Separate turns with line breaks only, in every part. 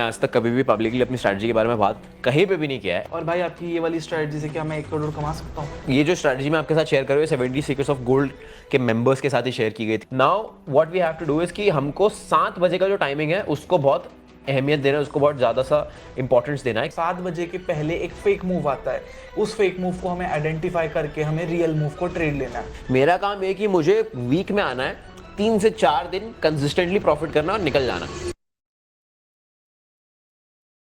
आज तक कभी भी पब्लिकली अपनी स्ट्रैटेजी के बारे में बात कहीं पे भी नहीं किया है।
और भाई आपकी ये वाली स्ट्रैटेजी से क्या मैं 1 करोड़ कमा सकता हूँ?
ये जो स्ट्रैटेजी मैं आपके साथ शेयर कर रही हूँ 70 सीक्रेट्स ऑफ गोल्ड के मेंबर्स के साथ ही शेयर की गई थी। Now what we have to do is कि हमको 7 बजे का जो टाइमिंग है उसको बहुत अहमियत देना है, उसको बहुत ज़्यादा सा इंपॉर्टेंस देना है।
7 बजे के पहले एक फेक मूव आता है, उस फेक मूव को हमें आइडेंटिफाई करके हमें रियल मूव को ट्रेड लेना है।
मेरा काम ये कि मुझे वीक में आना है, 3 से 4 दिन कंसिस्टेंटली प्रॉफिट करना और निकल जाना।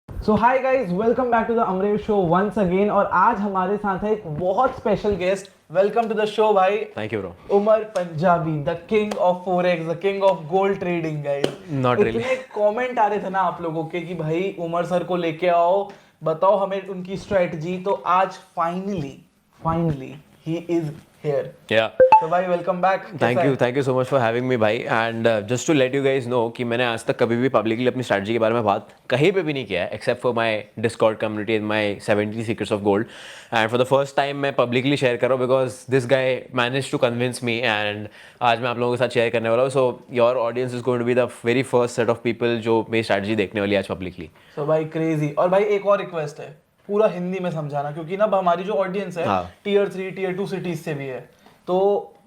So hi guys, welcome back to the Amresh show once again. और आज हमारे साथ है एक बहुत special guest. Welcome to the show भाई।
Thank you bro.
Umar Punjabi, the king of forex, the king of gold trading guys.
Not really.
इतने comment आ रहे थे ना आप लोगों के कि भाई उमर सर को लेके आओ, बताओ हमें उनकी स्ट्रेटजी। तो आज फाइनली ही इज हियर।
या
तो भाई welcome back.
Thank you so much for having me भाई। And just to let you guys know कि मैंने आज तक कभी भी पब्लिकली अपनी स्ट्रैटेजी के बारे में बात कहीं पे भी नहीं किया है except for my Discord community in my 70 secrets of gold. And for the first time मैं पब्लिकली शेयर कर रहा हूँ because this guy manage to convince me. And आज मैं आप लोगों के साथ शेयर करने वाला हूँ। So your audience is going to be the very first set of people जो मेरी स्ट्रैटेजी देखने वाली है आज पब्लिकली।
तो भाई क्रेजी। और भाई एक और रिक्वेस्ट है, पूरा हिंदी में समझाना, क्योंकि ना हमारी जो ऑडियंस है
हाँ।
टीयर 3 टीयर 2 सिटीज से भी है, तो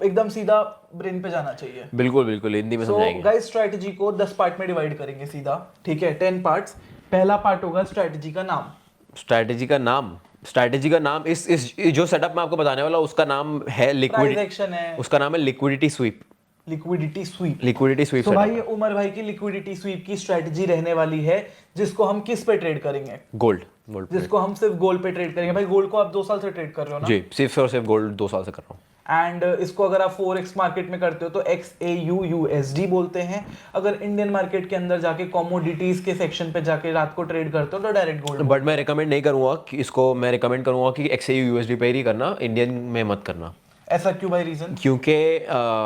एकदम सीधा ब्रेन पे जाना चाहिए।
बिल्कुल बिल्कुल हिंदी में समझाएंगे।
गाइस स्ट्रेटजी को 10 पार्ट में डिवाइड करेंगे सीधा, ठीक है? 10 पार्ट्स। पहला पार्ट होगा स्ट्रेटजी का नाम।
स्ट्रैटेजी का नाम इस जो सेटअप मैं आपको बताने वाला हूँ उसका नाम है
प्राइस एक्शन है,
उसका नाम है लिक्विडिटी स्वीप।
Liquidity SVEEP.
तो
भाई ये उमर भाई की लिक्विडिटी स्वीप की स्ट्रेटजी रहने वाली है, जिसको हम किस पे ट्रेड करेंगे?
गोल्ड
जिसको हम सिर्फ गोल्ड पे ट्रेड करेंगे। भाई गोल्ड को आप 2 साल से ट्रेड कर रहे हो ना?
जी, सिर्फ और सिर्फ गोल्ड 2 साल से कर रहा हूँ।
एंड इसको अगर आप फोरेक्स मार्केट में करते हो तो XAUUSD बोलते हैं। अगर इंडियन मार्केट के अंदर जाके कमोडिटीज के सेक्शन पे जाके रात को ट्रेड करते हो तो डायरेक्ट गोल्ड।
बट मैं रिकमेंड नहीं करूंगा कि इसको, मैं रिकमेंड करूंगा कि XAU USD पे ही करना, इंडियन में मत करना।
ऐसा क्यों भाई? रीजन?
क्योंकि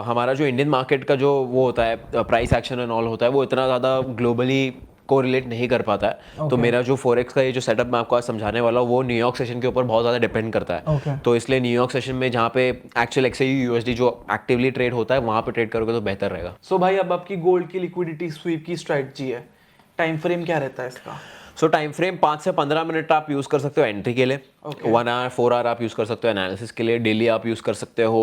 हमारा जो इंडियन मार्केट का जो वो होता है प्राइस एक्शन एंड ऑल होता है वो इतना ज़्यादा ग्लोबली कोरिलेट नहीं कर पाता है। तो मेरा जो फोरेक्स का ये जो सेटअप मैं आपको आज समझाने वाला हूँ वो न्यूयॉर्क सेशन के ऊपर बहुत ज़्यादा डिपेंड करता है। तो इसलिए न्यूयॉर्क सेशन में जहाँ पे एक्चुअल XAU USD जो एक्टिवली ट्रेड होता है वहाँ पे ट्रेड करोगे तो बेहतर रहेगा।
सो भाई अब आपकी गोल्ड की लिक्विडिटी स्वीप की स्ट्रेटजी है, टाइम फ्रेम क्या रहता है इसका?
सो टाइम फ्रेम 5 से 15 मिनट आप यूज़ कर सकते हो एंट्री के लिए। 1 आवर 4 आवर आप यूज़ कर सकते हो एनालिसिस के लिए। डेली आप यूज़ कर सकते हो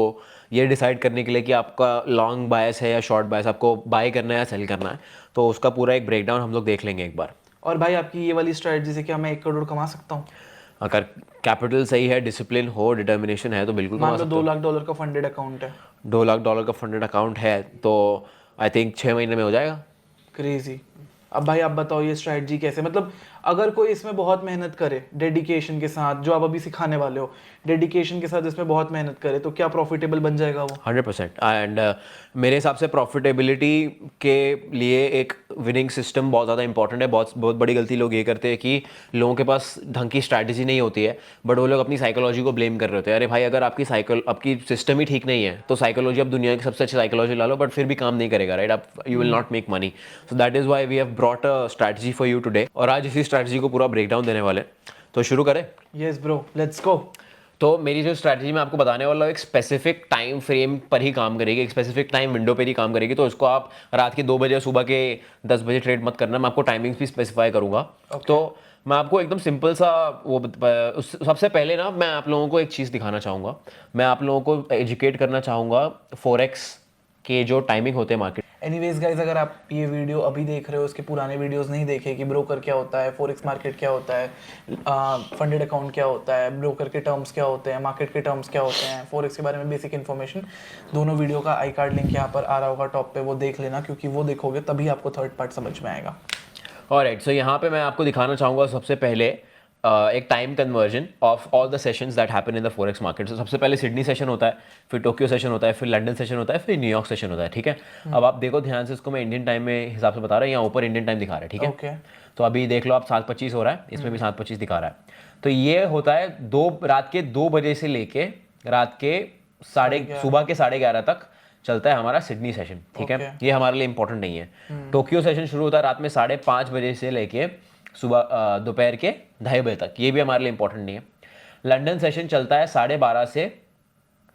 ये डिसाइड करने के लिए कि आपका लॉन्ग बायस है या शॉर्ट बायस, आपको बाय करना है या सेल करना है। तो उसका पूरा एक ब्रेकडाउन हम लोग देख लेंगे एक बार।
और भाई आपकी ये वाली स्ट्रेटजी से क्या मैं 1 करोड़ कमा सकता हूँ?
अगर कैपिटल सही है, डिसिप्लिन हो, डिटर्मिनेशन है तो बिल्कुल कमा
मान लो
सकते हो।
$2 लाख का फंडेड अकाउंट है।
$2 लाख का फंडेड अकाउंट है तो आई थिंक 6 महीने में हो जाएगा।
क्रेजी। अब भाई आप बताओ ये स्ट्रेटजी कैसे, मतलब अगर कोई इसमें बहुत मेहनत करे डेडिकेशन के साथ, जो आप अभी सिखाने वाले हो डेडिकेशन के साथ इसमें बहुत मेहनत करे, तो क्या प्रॉफिटेबल बन जाएगा वो?
100%। एंड मेरे हिसाब से प्रॉफिटेबिलिटी के लिए एक विनिंग सिस्टम बहुत ज़्यादा इंपॉर्टेंट है। बहुत बड़ी गलती लोग ये करते हैं कि लोगों के पास ढंग की स्ट्रैटेजी नहीं होती है बट वो लोग अपनी साइकोलॉजी को ब्लेम कर रहे होते हैं। अरे भाई अगर आपकी सिस्टम ही ठीक नहीं है तो साइकोलॉजी, आप दुनिया की सबसे अच्छी साइकोलॉजी ला लो बट फिर भी काम नहीं करेगा, राइट? आप you will not make money. So that is why we have brought a strategy for you today. और आज इसी स्ट्रैटेजी को पूरा ब्रेकडाउन देने वाले, तो शुरू करें?
Yes bro, let's go.
तो मेरी जो स्ट्रैटेजी मैं आपको बताने वाला हूँ एक स्पेसिफिक टाइम फ्रेम पर ही काम करेगी, एक स्पेसिफिक टाइम विंडो पर ही काम करेगी। तो इसको आप रात के 2 बजे या सुबह के 10 बजे ट्रेड मत करना। मैं आपको टाइमिंग्स भी स्पेसिफाई करूँगा। तो मैं आपको एकदम सिंपल सा सबसे पहले ना मैं आप लोगों को एक चीज़ दिखाना चाहूँगा। मैं आप लोगों को एजुकेट करना चाहूँगा फोरेक्स के जो टाइमिंग होते हैं मार्केट।
एनीवेज गाइस, अगर आप ये वीडियो अभी देख रहे हो, उसके पुराने वीडियोस नहीं देखे कि ब्रोकर क्या होता है, फॉरेक्स मार्केट क्या होता है, फंडेड अकाउंट क्या होता है, ब्रोकर के टर्म्स क्या होते हैं, मार्केट के टर्म्स क्या होते हैं, फॉरेक्स के बारे में बेसिक इन्फॉर्मेशन, दोनों वीडियो का आई कार्ड लिंक यहाँ पर आ रहा होगा टॉप पे, वो देख लेना, क्योंकि वो देखोगे तभी आपको थर्ड पार्ट समझ में आएगा।
ऑलराइट, सो यहाँ पे मैं आपको दिखाना चाहूँगा सबसे पहले एक time conversion of all the sessions that happen in the forex market. तो सबसे पहले सिडनी सेशन होता है, फिर टोक्यो सेशन होता है, फिर लंदन सेशन होता है, फिर न्यूयॉर्क सेशन होता है, ठीक है? अब आप देखो ध्यान से, इसको मैं इंडियन टाइम में हिसाब से बता रहा हूँ, यहाँ ऊपर इंडियन टाइम दिखा रहा है, ठीक है?
ओके।
तो अभी देख लो आप 7:25 हो रहा है, इसमें भी 7:25 दिखा रहा है। तो ये होता है रात के 2 बजे से लेके रात के सुबह के 11:30 तक चलता है हमारा सिडनी सेशन, ठीक है? ये हमारे लिए इंपॉर्टेंट नहीं है। टोक्यो सेशन शुरू होता है रात में 5:30 बजे से लेके सुबह दोपहर के 2:30 बजे तक, ये भी हमारे लिए इंपॉर्टेंट नहीं है। लंदन सेशन चलता है 12:30 से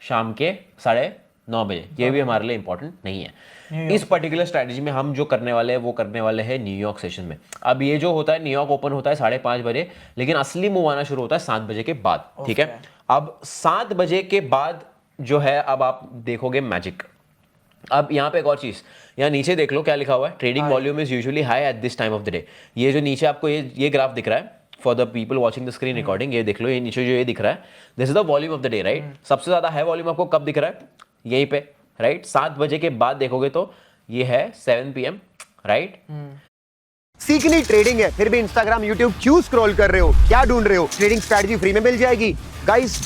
शाम के 9:30 बजे, ये भी हमारे लिए इंपॉर्टेंट नहीं है। इस पर्टिकुलर स्ट्रैटेजी में हम जो करने वाले हैं वो करने वाले हैं न्यूयॉर्क सेशन में। अब ये जो होता है न्यूयॉर्क ओपन होता है 5:30 बजे, लेकिन असली मूव आना शुरू होता है 7 बजे के बाद, ठीक है। अब 7 बजे के बाद जो है, अब आप देखोगे मैजिक। अब यहाँ पे एक और चीज, यहाँ नीचे देख लो क्या लिखा हुआ है, trading volume is usually high at this time of the day. ये जो नीचे आपको ये ग्राफ दिख रहा है for the people watching the screen recording, ये देख लो, ये नीचे जो ये दिख रहा है, this is the volume of the day, right. सबसे ज्यादा हाई वॉल्यूम आपको कब दिख रहा है, यहीं पे, राइट। 7 बजे के बाद देखोगे तो ये है 7 PM, राइट।
सीखनी ट्रेडिंग है, फिर भी इंस्टाग्राम यूट्यूब क्यों स्क्रॉल कर रहे हो, क्या ढूंढ रहे हो, ट्रेडिंग स्ट्रैटेजी फ्री में मिल जाएगी गाइस।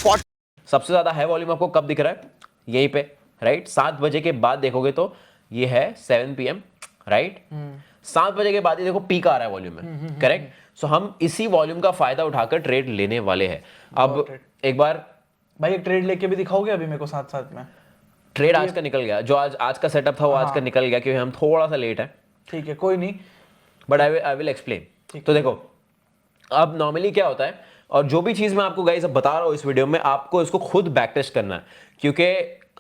सबसे ज्यादा हाई वॉल्यूम आपको कब दिख रहा है, यहीं पे, राइट। 7 बजे के बाद देखोगे तो ये है 7 PM, राइट। 7 बजे के बाद ये देखो पीक आ रहा है वॉल्यूम में, करेक्ट। सो हम इसी वॉल्यूम का फायदा उठाकर ट्रेड लेने वाले हैं। अब एक बार
भाई एक ट्रेड लेके भी दिखाओगे अभी मेरे को साथ साथ में।
ट्रेड आज का निकल गया, जो आज का सेटअप था वो आज का निकल गया, क्योंकि हम थोड़ा सा लेट है,
ठीक है, कोई नहीं,
बट आई विल एक्सप्लेन। तो देखो, अब नॉर्मली क्या होता है, और जो भी चीज मैं आपको गाइस अब बता रहा हूँ इस वीडियो में, आपको इसको खुद बैक टेस्ट करना है, क्योंकि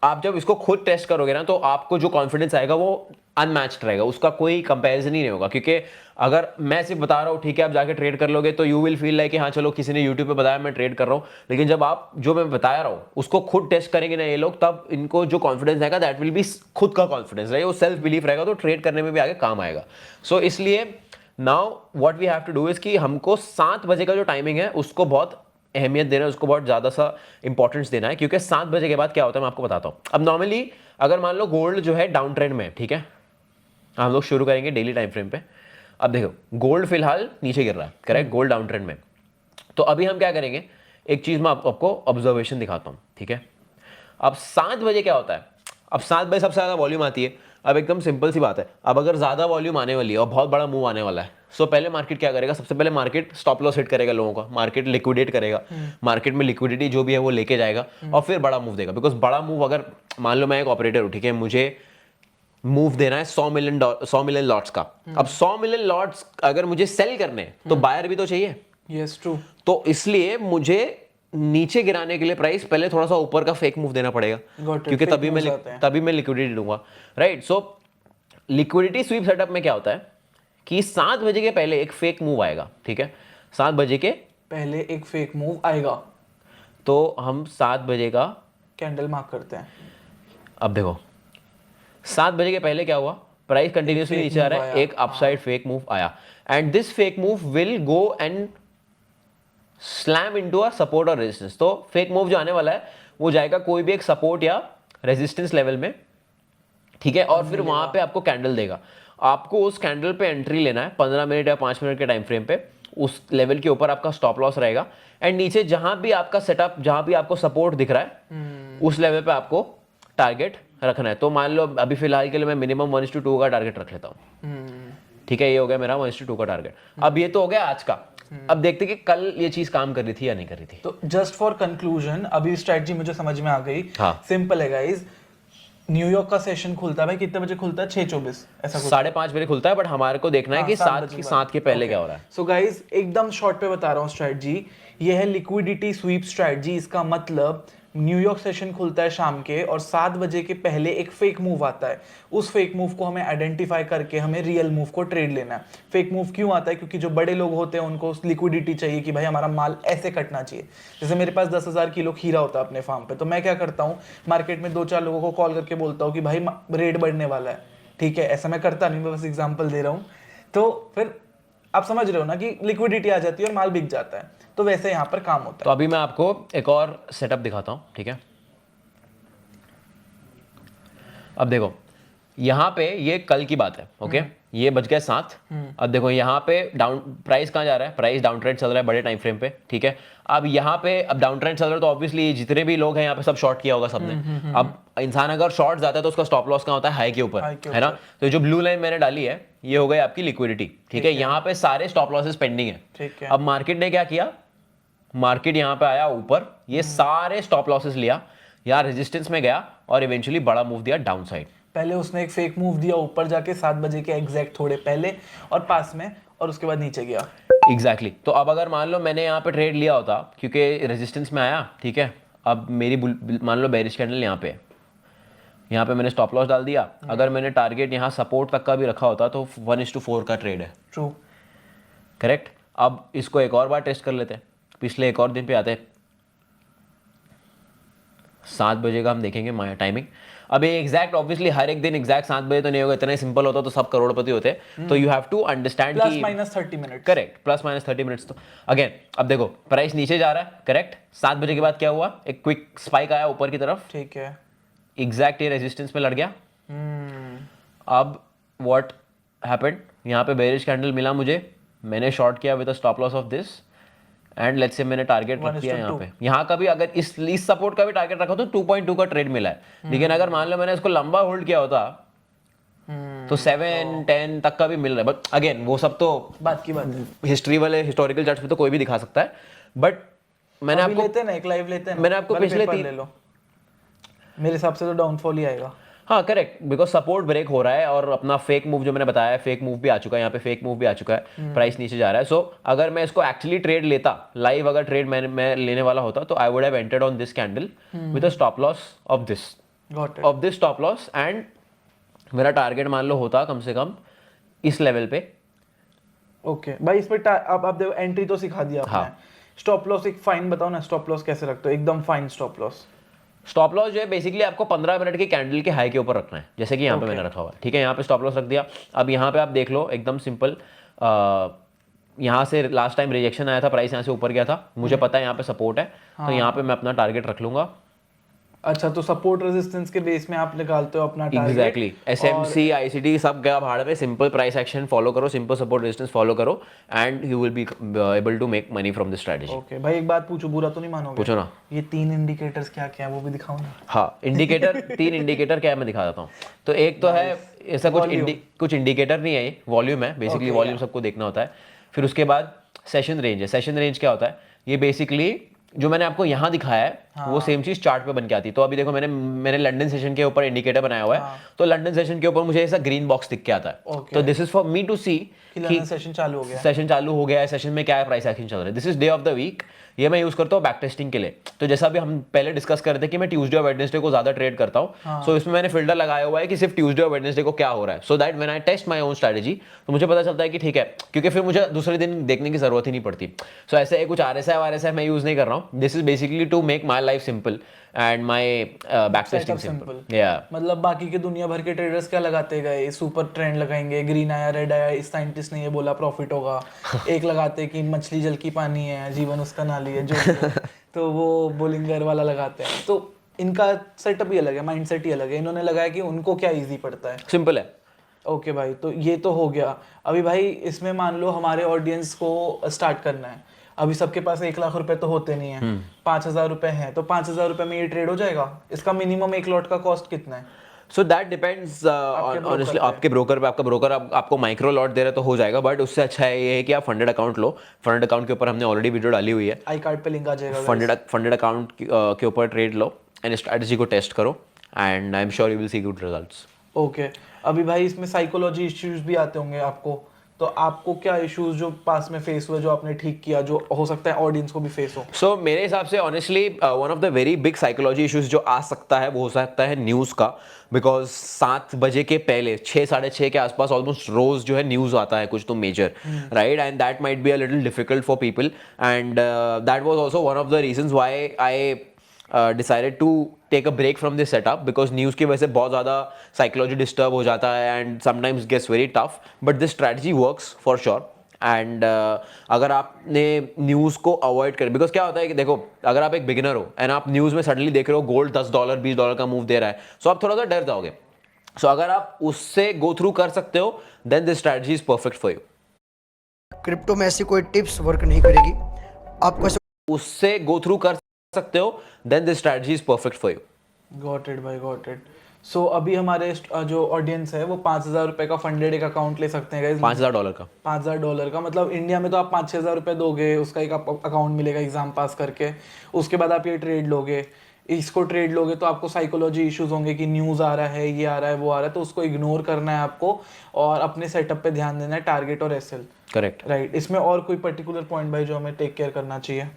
आप जब इसको खुद टेस्ट करोगे ना तो आपको जो कॉन्फिडेंस आएगा वो अनमैच्ड रहेगा, उसका कोई कंपैरिजन ही नहीं होगा। क्योंकि अगर मैं सिर्फ बता रहा हूँ, ठीक है, आप जाके ट्रेड कर लोगे तो यू विल फील लाइक कि हाँ चलो किसी ने यूट्यूब पे बताया मैं ट्रेड कर रहा हूँ, लेकिन जब आप जो मैं बता रहा हूँ उसको खुद टेस्ट करेंगे ना ये लोग, तब इनको जो कॉन्फिडेंस आएगा दैट विल बी खुद का कॉन्फिडेंस रहेगा, वो सेल्फ बिलीफ रहेगा, तो ट्रेड करने में भी आगे काम आएगा। सो इसलिए now what we have to do is कि हमको 7 बजे का जो टाइमिंग है उसको बहुत अहमियत देना है, उसको बहुत ज़्यादा सा इंपॉर्टेंस देना है, क्योंकि 7 बजे के बाद क्या होता है मैं आपको बताता हूँ। अब नॉर्मली अगर मान लो गोल्ड जो है डाउन ट्रेंड में, ठीक है, हम लोग शुरू करेंगे डेली टाइम फ्रेम पे। अब देखो गोल्ड फिलहाल नीचे गिर रहा है, करेक्ट, गोल्ड डाउन ट्रेंड में। तो अभी हम क्या करेंगे, एक चीज़ मैं आपको ऑब्जर्वेशन दिखाता हूँ, ठीक है। अब 7 बजे क्या होता है, अब 7 बजे सबसे ज़्यादा वॉल्यूम आती है। अब एकदम सिंपल सी बात है, अब अगर ज़्यादा वॉल्यूम आने वाली है और बहुत बड़ा मूव आने वाला है, सो पहले मार्केट क्या करेगा, सबसे पहले मार्केट स्टॉप लॉस हिट करेगा लोगों का, मार्केट लिक्विडेट करेगा, मार्केट में लिक्विडिटी जो भी है वो लेके जाएगा और फिर बड़ा मूव देगा। बिकॉज बड़ा मूव, अगर मान लो मैं एक ऑपरेटर हूँ, ठीक है, मुझे मूव देना है 100 मिलियन लॉट्स का। अब 100 मिलियन लॉट्स अगर मुझे सेल करने तो बायर भी तो चाहिए,
यस ट्रू।
तो इसलिए मुझे नीचे गिराने के लिए प्राइस पहले थोड़ा सा ऊपर का फेक मूव देना पड़ेगा, क्योंकि तभी मैं लिक्विडिटी दूंगा, right. So liquidity SVEEP setup में क्या होता है कि 7 बजे के पहले एक फेक मूव आएगा, ठीक है, 7 बजे के
पहले एक फेक मूव आएगा,
तो हम 7 बजे का
कैंडल मार्क करते हैं।
अब देखो 7 बजे के पहले क्या हुआ, प्राइस कंटिन्यूसली नीचे आ रहा है, एक अपसाइड फेक मूव आया, and this fake move will go and slam into a support और रेजिस्टेंस। तो फेक मूव जो आने वाला है वो जाएगा कोई भी एक सपोर्ट या रेजिस्टेंस लेवल में, ठीक है, और फिर वहां पे आपको कैंडल देगा। आपको उस कैंडल पे एंट्री लेना है 15 मिनट या 5 मिनट के टाइम फ्रेम पे, उस लेवल के ऊपर आपका स्टॉप लॉस रहेगा, एंड नीचे जहां भी आपका सेटअप, जहां भी आपको सपोर्ट दिख रहा है उस लेवल पे आपको टारगेट रखना है। तो मान लो अभी फिलहाल के लिए मैं मिनिमम 1:2 का टारगेट रख लेता हूँ, ठीक है, ये हो गया मेरा 1:2 का टारगेट। अब ये तो हो गया आज का, अब देखते कि कल ये चीज काम कर रही थी या नहीं कर रही थी।
तो जस्ट फॉर कंक्लूजन, अभी स्ट्रेटजी मुझे समझ में आ गई।
हाँ।
सिंपल है गाइस, न्यूयॉर्क का सेशन खुलता है भाई कितने बजे खुलता है, 6:24 ऐसा कुछ,
5:30 बजे खुलता है, बट हमारे को देखना है कि 7 के पहले क्या हो रहा है।
सो गाइस एकदम शॉर्ट पे बता रहा हूँ स्ट्रेटजी, ये है लिक्विडिटी स्वीप स्ट्रेटजी। इसका मतलब न्यूयॉर्क सेशन खुलता है शाम के और 7 बजे के पहले एक फेक मूव आता है, उस फेक मूव को हमें आइडेंटिफाई करके हमें रियल मूव को ट्रेड लेना है। फेक मूव क्यों आता है, क्योंकि जो बड़े लोग होते हैं उनको लिक्विडिटी चाहिए कि भाई हमारा माल ऐसे कटना चाहिए। जैसे मेरे पास 10,000 किलो खीरा होता है अपने फार्म पे, तो मैं क्या करता हूँ, मार्केट में 2-4 लोगों को कॉल करके बोलता हूँ कि भाई रेट बढ़ने वाला है, ठीक है। ऐसा मैं करता नहीं, मैं बस एग्जाम्पल दे रहा हूँ। तो फिर आप समझ रहे हो ना कि लिक्विडिटी आ जाती है और माल बिक जाता है, तो वैसे यहाँ पर काम होता है।
तो अभी मैं आपको एक और सेटअप दिखाता हूं, ठीक है। अब देखो यहाँ पे ये कल की बात है, ओके, ये बज गए 7। अब देखो यहाँ पे डाउन प्राइस कहाँ जा रहा है, प्राइस डाउन ट्रेंड चल रहा है बड़े टाइम फ्रेम पे, ठीक है। अब यहाँ पे अब डाउन ट्रेंड चल रहा है तो ऑब्वियसली जितने भी लोग हैं यहाँ पे सब शॉर्ट किया होगा सबने। अब इंसान अगर शॉर्ट जाता है तो उसका स्टॉप लॉस कहाँ होता है, हाई के ऊपर, है ना। तो जो ब्लू लाइन मैंने डाली है ये हो गई आपकी लिक्विडिटी, ठीक है। यहाँ पे सारे स्टॉप लॉसेस पेंडिंग है। अब मार्केट ने क्या किया, मार्केट यहाँ पे आया ऊपर, ये सारे स्टॉप लॉसेस लिया, यहाँ रेजिस्टेंस में गया और इवेंचुअली बड़ा मूव दिया डाउन साइड।
पहले उसने एक फेक मूव दिया ऊपर जाके 7 बजे के एग्जैक्ट थोड़े पहले और पास में, और उसके बाद नीचे गया।
एग्जैक्टली तो अब अगर मान लो मैंने यहाँ पे ट्रेड लिया होता क्योंकि रेजिस्टेंस में आया, ठीक है, अब मेरी मान लो बेरिश कैंडल यहाँ पे, यहाँ पे मैंने स्टॉप लॉस डाल दिया। अगर मैंने टारगेट यहाँ सपोर्ट तक का भी रखा होता तो 1:4 का ट्रेड है,
ट्रू।
करेक्ट। अब इसको एक और बार टेस्ट कर लेते हैं, पिछले एक और दिन पे आते हैं। 7 बजे का हम देखेंगे माया टाइमिंग। अब ये एग्जैक्ट ऑब्वियसली हर एक दिन एग्जैक्ट 7 बजे तो नहीं होगा, इतना ही सिंपल होता तो सब करोड़पति होते। तो you have to understand
plus minus 30 minute.
Correct, plus minus 30 minutes. तो अगेन अब देखो प्राइस नीचे जा रहा है, करेक्ट। 7 बजे के बाद क्या हुआ, एक क्विक स्पाइक आया ऊपर की तरफ,
ठीक है।
एग्जैक्ट ये रेजिस्टेंस में लड़ गया। अब व्हाट हैपेंड, यहाँ पे बेरिश कैंडल मिला मुझे, मैंने शॉर्ट किया with a stop loss of this and let's say मैंने टारगेट रख दिया यहाँ पे। यहाँ का भी अगर इस सपोर्ट का भी टारगेट रखा तो 2.2 का ट्रेड मिला है। लेकिन अगर मान लो मैंने इसको लंबा होल्ड किया होता तो 7-10 तक का भी मिल रहा है। बट अगेन वो सब तो
बात की बात है,
हिस्ट्री वाले हिस्टोरिकल चार्ट्स पे तो कोई भी दिखा सकता है। बट मैंने
अभी
आपको
लेते हैं ना, एक लाइव लेते हैं ना,
मैंने आपको
वाले
पिछले
पेपर ले लो। मेरे हिसाब से तो डाउनफॉल ही आएगा।
हाँ करेक्ट, बिकॉज सपोर्ट ब्रेक हो रहा है और अपना फेक मूव जो मैंने बताया है, फेक मूव भी आ चुका है, यहाँ पे फेक मूव भी आ चुका है, प्राइस नीचे जा रहा है। सो अगर मैं इसको एक्चुअली ट्रेड लेता, लाइव अगर ट्रेड मैं लेने वाला होता तो I would have entered on this candle with a stop loss of this stop loss and मेरा टारगेट मान लो होता कम से कम इस लेवल पे।
ओके भाई, इस पे अब आप देखो एंट्री तो सिखा दिया आपने।
हाँ।
स्टॉप लॉस एक फाइन बताओ ना, स्टॉप लॉस कैसे रखते हो एकदम fine stop loss?
Stop loss जो है बेसिकली आपको 15 मिनट की कैंडल के हाई के ऊपर रखना है, जैसे कि यहाँ पे मैंने रखा हुआ है, ठीक है। यहाँ पे स्टॉप लॉस रख दिया। अब यहाँ पे आप देख लो एकदम सिंपल, यहाँ से लास्ट टाइम रिजेक्शन आया था, प्राइस यहाँ से ऊपर गया था, मुझे पता है यहाँ पे सपोर्ट है, तो यहाँ पे मैं अपना टारगेट रख लूंगा।
अच्छा, तो सपोर्ट रेजिस्टेंस के बेस में आप निकालते हो अपना टारगेट।
एग्जैक्टली, SMC ICT सब गया भाड़ में। सिंपल प्राइस एक्शन फॉलो करो, सिंपल सपोर्ट रेजिस्टेंस फॉलो करो and you will be able to make money from this strategy.
Okay भाई, एक बात पूछो, बुरा तो नहीं मानोगे?
पूछो ना।
ये 3 इंडिकेटर्स क्या क्या है वो भी दिखाओ ना।
हाँ, इंडिकेटर 3 इंडिकेटर क्या है मैं दिखा देता हूँ। तो एक तो है ऐसा कुछ इंडिकेटर नहीं है, ये वॉल्यूम है बेसिकली, वॉल्यूम सबको देखना होता है। फिर उसके बाद सेशन रेंज है। सेशन रेंज क्या होता है, ये बेसिकली जो मैंने आपको यहाँ दिखाया है वो सेम चीज चार्ट पे बन के आती है। तो अभी देखो मैंने लंदन सेशन के ऊपर इंडिकेटर बनाया हुआ है, तो लंदन सेशन के ऊपर मुझे ऐसा ग्रीन बॉक्स दिख के आता है। तो this is for me to see
कि लंदन सेशन चालू हो गया,
सेशन चालू हो गया है, सेशन में क्या है, प्राइस एक्शन चल रहा है। This is day of the week, ये मैं यूज करता हूँ बैक टेस्टिंग के लिए। तो जैसा भी हम पहले डिस्कस कर रहे थे कि मैं ट्यूसडे और वेडनेसडे को ज्यादा ट्रेड करता हूँ, सो इसमें मैंने फिल्टर लगाया हुआ है कि सिर्फ ट्यूसडे और वेडनेसडे को क्या हो रहा है, so that when I test my own strategy तो मुझे पता चलता है कि ठीक है, क्योंकि फिर मुझे दूसरे दिन देखने की जरूरत ही नहीं पड़ती। सो ऐसे कुछ RSI मैं यूज नहीं कर रहा हूँ। This is basically to make my life simple and my back testing simple. या
मतलब बाकी के दुनिया भर के ट्रेडर्स क्या लगाते गए, सुपर ट्रेंड लगाएंगे, ग्रीन आया रेड आया, इस साइंटिस्ट ने ये बोला प्रॉफिट होगा। एक लगाते कि मछली जल की पानी है, जीवन उसका नाली है, जो भी है। तो वो बोलिंगर वाला लगाते हैं। तो इनका सेटअप ही अलग है, माइंडसेट ही अलग है। इन्होंने लगाया कि उनको क्या इजी पड़ता है,
सिंपल है।
ओके भाई, तो ये तो हो गया। अभी भाई इसमें मान लो हमारे ऑडियंस को स्टार्ट करना है, अभी सबके पास 1 लाख रुपए तो होते नहीं है, 5,000 रुपए हैं, तो 5,000 रुपए में ये ट्रेड हो जाएगा? इसका मिनिमम एक लॉट का कॉस्ट कितना है?
सो दैट डिपेंड्स ऑनेस्टली आपके ब्रोकर पे। आपका ब्रोकर आपको माइक्रो लॉट दे रहा है तो हो जाएगा, बट उससे अच्छा है ये है कि आप फंडेड अकाउंट लो। फंडेड अकाउंट के ऊपर हमने ऑलरेडी वीडियो डाली हुई है,
आई कार्ड पे लिंक आ जाएगा।
फंडेड अकाउंट के ऊपर ट्रेड लो एंड स्ट्रेटजी को टेस्ट करो and I am sure you will see good results.
Okay, अभी भाई इसमें साइकोलॉजी इश्यूज भी आते होंगे आपको, तो आपको क्या इश्यूज जो पास में फेस हुए, जो आपने ठीक किया, जो हो सकता है ऑडियंस को भी फेस हो?
सो मेरे हिसाब से honestly one of the very big psychology issues जो आ सकता है वो हो सकता है न्यूज़ का। बिकॉज 7 बजे के पहले 6-6:30 के आसपास ऑलमोस्ट रोज जो है न्यूज़ आता है कुछ तो major, right, and that might be a little difficult for people and that was also one of the reasons why I decided to take a break from this setup, because news की वजह से बहुत ज़्यादा psychology disturb हो जाता है and sometimes gets very tough, but this strategy works for sure. And अगर आपने न्यूज़ को अवॉइड करें, बिकॉज क्या होता है कि देखो अगर आप एक बिगिनर हो एंड आप न्यूज़ में सडनली देख रहे हो गोल्ड $10 $20 का मूव दे रहा है, सो आप थोड़ा सा डर जाओगे। सो अगर आप उससे गो थ्रू कर सकते हो then this strategy is perfect for you.
Crypto में ऐसी कोई टिप्स वर्क नहीं करेगी, आपको
उससे गो थ्रू कर सकते हो then this strategy is perfect for you.
Got it भाई, गॉट इट। सो अभी हमारे जो ऑडियंस है वो 5,000 रुपए का फंडेड एक अकाउंट ले सकते हैं गाइस।
$5,000 का,
$5,000 का मतलब इंडिया में तो आप 5-6 रुपए दोगे, उसका एक अकाउंट मिलेगा एग्जाम पास करके, उसके बाद आप ये ट्रेड लोगे। इसको ट्रेड लोगे तो आपको साइकोलॉजी इश्यूज होंगे कि न्यूज़ आ रहा है, ये आ रहा है, वो आ रहा है, तो उसको इग्नोर करना है आपको और अपने सेटअप पे ध्यान देना है, टारगेट और एसएल।
Correct,
right. इसमें और कोई पर्टिकुलर पॉइंट भाई जो हमें टेक केयर करना चाहिए?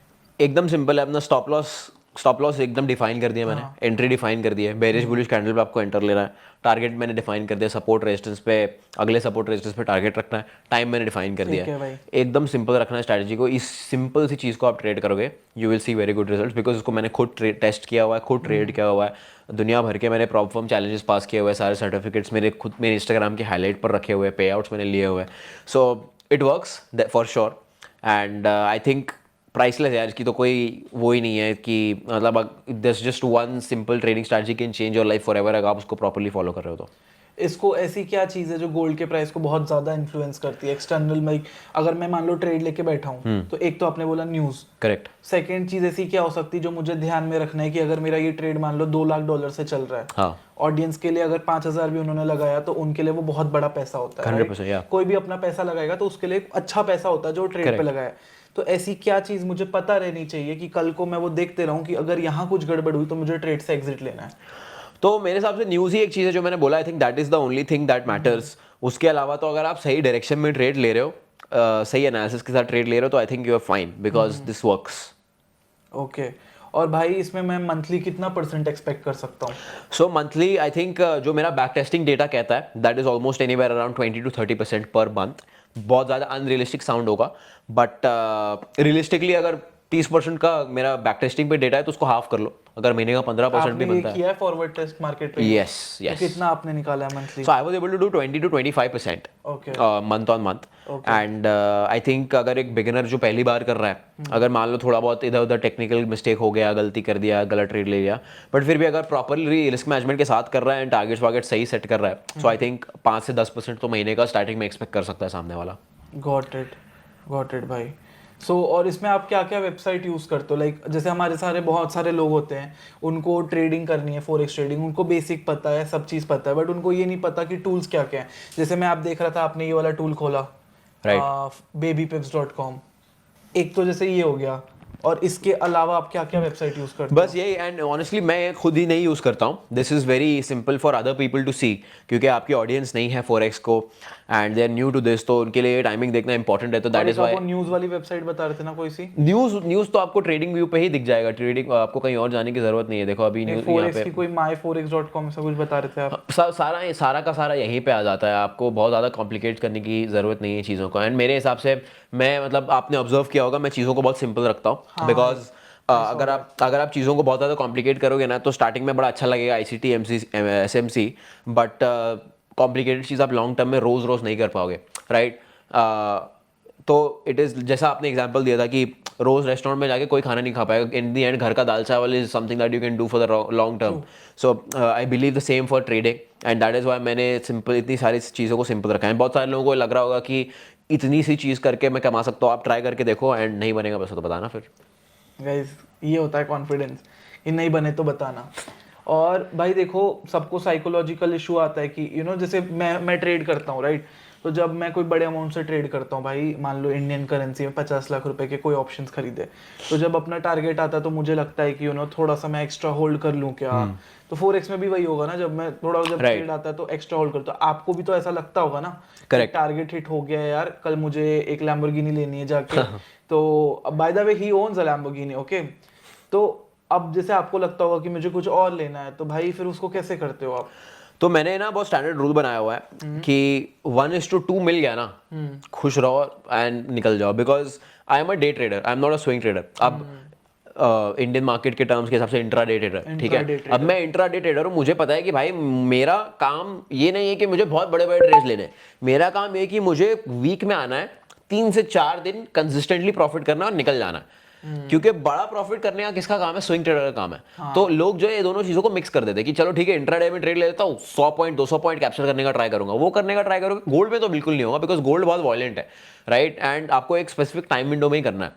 एकदम सिंपल है, अपना स्टॉप लॉस स्टॉप लॉस एकदम डिफाइन कर दिया मैंने, एंट्री डिफाइन कर दिया है, बेरिश बुलिश कैंडल पे आपको एंटर लेना है, टारगेट मैंने डिफाइन कर दिया, सपोर्ट रेजिस्टेंस पे अगले सपोर्ट रेजिस्टेंस पे टारगेट रखना है, टाइम मैंने डिफाइन कर दिया
ठीक है
है।
भाई।
एकदम सिंपल रखना है स्ट्रैटेजी को। इस सिंपल सी चीज़ को आप ट्रेड करोगे, you will see very good results, because इसको मैंने खुद टेस्ट किया हुआ है, खुद ट्रेड किया हुआ है, दुनिया भर के मैंने प्रॉप फॉर्म चैलेंजेस पास किए हुए हैं, सारे सर्टिफिकेट्स मेरे खुद मेरे इंस्टाग्राम के हाईलाइट पर रखे हुए हैं, पे आउट्स मैंने लिए हुए हैं। So it works for sure and I think priceless है यार, इसकी तो कोई वो ही नहीं है कि मतलब this just one simple trading strategy can change your life forever अगर आप उसको प्रॉपर्ली फॉलो कर रहे हो तो।
इसको ऐसी क्या चीज़ है जो गोल्ड के प्राइस को बहुत ज़्यादा इन्फ्लुएंस करती है एक्सटर्नल में? अगर मैं मान लो ट्रेड लेके बैठा हूँ तो एक तो आपने बोला न्यूज़,
करेक्ट।
सेकेंड चीज़ ऐसी क्या हो सकती है जो मुझे ध्यान में रखना है कि अगर मेरा ये ट्रेड मान लो $2 लाख से चल रहा है,
हाँ
ऑडियंस के लिए अगर 5,000 भी उन्होंने लगाया तो उनके लिए वो बहुत बड़ा पैसा होता है।
100%
right?
yeah.
कोई भी अपना पैसा लगाएगा तो उसके लिए एक अच्छा पैसा होता है जो ट्रेड पे लगाया है। तो ऐसी क्या चीज़ मुझे पता रहनी चाहिए कि कल को मैं वो देखते रहूं कि अगर यहाँ कुछ गड़बड़ हुई तो मुझे ट्रेड से एग्जिट लेना है?
तो मेरे हिसाब से न्यूज़ ही एक चीज़ है जो मैंने बोला, I think that is the only thing that matters. उसके अलावा तो अगर आप सही डायरेक्शन में ट्रेड ले रहे हो, सही एनालिसिस के साथ ट्रेड ले रहे हो, तो I think you are fine because this works.
Okay. और भाई इसमें मैं मंथली कितना % एक्सपेक्ट कर सकता हूँ?
सो मंथली आई थिंक जो मेरा बैक टेस्टिंग डेटा कहता है that is almost anywhere around 20 to 30% per month. बहुत ज़्यादा अनरियलिस्टिक साउंड होगा बट रियलिस्टिकली अगर 30% का मेरा बैक टेस्टिंग पे डेटा है तो उसको हाफ कर लो, अगर महीने का 15% भी
आपने ये
बनता है।
किया है फॉरवर्ड टेस्ट मार्केट पे?
यस
तो
यस।
कितना आपने निकाला है monthly?
So I was able to do 20 to 25%
Okay.
month on month. And I think अगर एक बिगिनर जो पहली बार कर रहा है, अगर मान लो थोड़ा बहुत इधर उधर टेक्निकल मिस्टेक हो गया, गलती कर दिया, गलत ट्रेड ले लिया, बट फिर भी अगर प्रॉपरली रिस्क मैनेजमेंट के साथ कर रहा है एंड टारगेट्स वारगेट सही सेट कर रहा है, सो आई थिंक 5 से 10% तो महीने का स्टार्टिंग में एक्सपेक्ट कर सकता है सामने वाला।
गॉट इट भाई। सो और इसमें आप क्या क्या वेबसाइट यूज़ करते हो? लाइक जैसे हमारे बहुत सारे लोग होते हैं, उनको ट्रेडिंग करनी है, फॉरेक्स ट्रेडिंग, उनको बेसिक पता है, सब चीज़ पता है, बट उनको ये नहीं पता कि टूल्स क्या क्या हैं। जैसे मैं आप देख रहा था, आपने ये वाला टूल खोला, babypips.com, एक तो जैसे ये हो गया, और इसके अलावा आप क्या क्या वेबसाइट यूज़ करते हो?
बस यही, एंड ऑनेस्टली मैं खुद ही नहीं यूज़ करता हूँ, this is very simple for other people to see, क्योंकि आपकी ऑडियंस नहीं है फॉरेक्स को and they are new to this, तो उनके लिए टाइमिंग देखना इंपॉर्टेंट है, तो दैट इज़ व्हाई।
न्यूज़ वाली वेबसाइट बता रहे थे ना कोई सी?
न्यूज़ तो आपको ट्रेडिंग व्यू पे ही दिख जाएगा, ट्रेडिंग आपको कहीं और जाने की जरूरत नहीं है। देखो अभी न्यूज़ यहाँ
फोरेक्स
पे
की कोई myforex.com ऐसा कुछ बता रहे थे आप?
सारा का सारा यहीं पे आ जाता है, आपको बहुत ज़्यादा कॉम्प्लिकेट करने की ज़रूरत नहीं है चीज़ों को। एंड मेरे हिसाब से मैं मतलब आपने ऑब्जर्व किया होगा, मैं चीज़ों को बहुत सिंपल रखता हूँ, बिकॉज अगर आप चीज़ों को बहुत ज़्यादा कॉम्प्लिकेट करोगे ना तो स्टार्टिंग में बड़ा अच्छा लगेगा ICT SMC, बट कॉम्प्लिकेटेड चीज़ आप लॉन्ग टर्म में रोज़ नहीं कर पाओगे, राइट? तो इट इज़ जैसा आपने एग्जांपल दिया था कि रोज़ रेस्टोरेंट में जाके कोई खाना नहीं खा पाएगा, इन दी एंड घर का दाल चावल is something that you can do for the long term. So I believe the same for trading and that is Y मैंने सिंपल इतनी सारी चीज़ों को सिंपल रखा है। बहुत सारे लोगों को लग रहा होगा कि इतनी सी चीज़ करके मैं कमा सकता हूँ, आप ट्राई करके देखो एंड नहीं बनेगा पैसा तो बताना फिर।
गाइस ये होता है कॉन्फिडेंस, कि नहीं बने तो बताना। और भाई देखो, सबको साइकोलॉजिकल इशू आता है कि जैसे मैं ट्रेड करता हूँ, राइट? तो जब मैं कोई बड़े अमाउंट से ट्रेड करता हूँ भाई, मान लो इंडियन करेंसी में 50 लाख रुपए के कोई ऑप्शंस खरीदे, तो जब अपना टारगेट आता है तो मुझे लगता है कि थोड़ा सा मैं एक्स्ट्रा होल्ड कर लूँ क्या? तो फोरेक्स में भी वही होगा ना, जब ट्रेड आता है तो एक्स्ट्रा होल्ड करता, तो आपको भी तो ऐसा लगता होगा ना,
करेक्ट,
टारगेट हिट हो गया है यार, कल मुझे एक लैम्बोर्गिनी लेनी है जाके। तो by the way he owns a Lamborghini, okay? तो अब जैसे आपको लगता होगा कि मुझे कुछ और लेना है, तो भाई फिर उसको कैसे करते हो आप?
तो मैंने ना बहुत स्टैंडर्ड रूल बनाया हुआ है कि 1:2 मिल गया ना, खुश रहो एंड निकल जाओ, because I am a day trader, I am not a swing trader. अब इंडियन मार्केट के टर्म्स के हिसाब से इंट्रा डे ट्रेडर, ठीक है? अब मैं इंट्रा डे ट्रेडर हूँ, मुझे पता है कि भाई मेरा काम ये नहीं है कि मुझे बहुत बड़े बड़े ट्रेड्स लेने हैं, मेरा काम ये कि मुझे वीक में आना है, 3 से 4 दिन कंसिस्टेंटली प्रॉफिट करना और निकल जाना है। क्योंकि बड़ा प्रॉफिट करने का किसका काम है? स्विंग ट्रेडर का काम है। हाँ। तो लोग जो है ये दोनों चीजों को मिक्स कर देते हैं कि चलो ठीक है इंट्राडे में ट्रेड ले लेता हूँ, 100 पॉइंट 200 पॉइंट कैप्चर करने का ट्राई करूंगा, वो करने का ट्राई करोगे। गोल्ड में तो बिल्कुल नहीं होगा, बिकॉज गोल्ड बहुत वॉयलेंट है, राइट? एंड आपको एक स्पेसिफिक टाइम विंडो में ही करना है।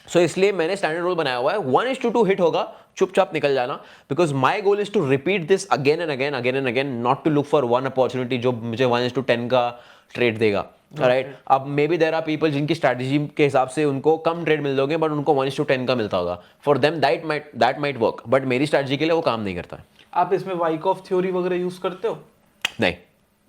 सो इसलिए मैंने स्टैंडर्ड रूल बनाया हुआ है, 1:2 हिट होगा, चुपचाप निकल जाना, because my goal is to repeat this again and again, not to look for one opportunity जो मुझे 1:10 का ट्रेड देगा, राइट? अब maybe there are people जिनकी स्ट्रैटेजी के हिसाब से उनको कम ट्रेड मिल दोगे, बट उनको 1:10 का मिलता होगा, for them that might work, but मेरी स्ट्रैटेजी के लिए वो काम नहीं करता है।
आप इसमें वाइकॉफ थ्योरी वगैरह यूज करते हो?
नहीं।